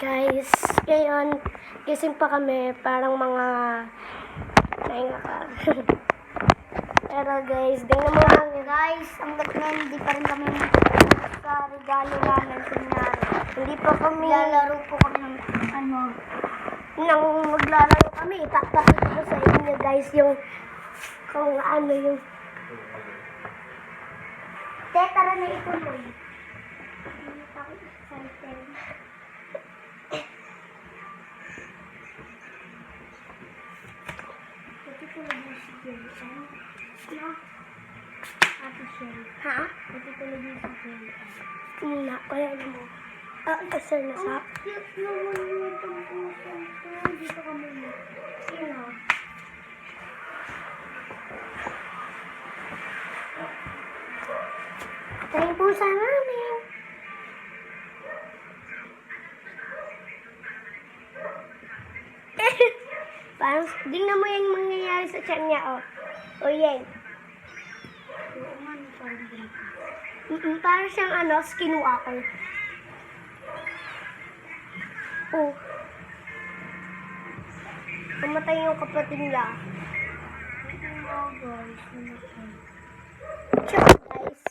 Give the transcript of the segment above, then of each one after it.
Guys, ngayon, gising pa kami, parang mga nahinga ka. Pero guys, tingnan mo lang. Guys, hanggat ngayon hindi pa rin kami sa regalo namin kunyari. Hindi pa kami, Lalaro po kami ng nang maglalaro kami, ipapakita ko sa inyo guys yung, kung ano yung, Tara na ituloy. Hindi pa ako excited. Ito tulad yung si Jensen. No? Ate Sherry. ha? Ito tulad yung si Jensen. Wala, wala na mo. Kasar na sa, Cute naman yung itong puso ko. Dito kami. Sino? ito yung pusa namin. Parang, tingnan mo yung mangyayari sa tiyan niya, oh. O yan. Oo nga, parang ganito. Parang siyang skinwalker. Oh. Namatay yung kapatid niya. Tsaka guys,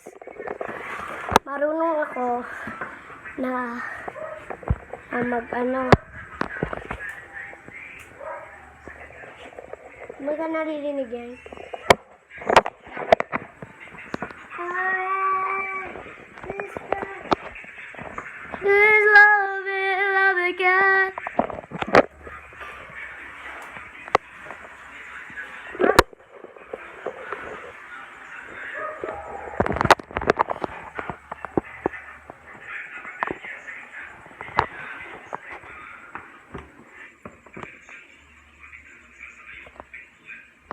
marunong ako na Hindi ka naririnig yan.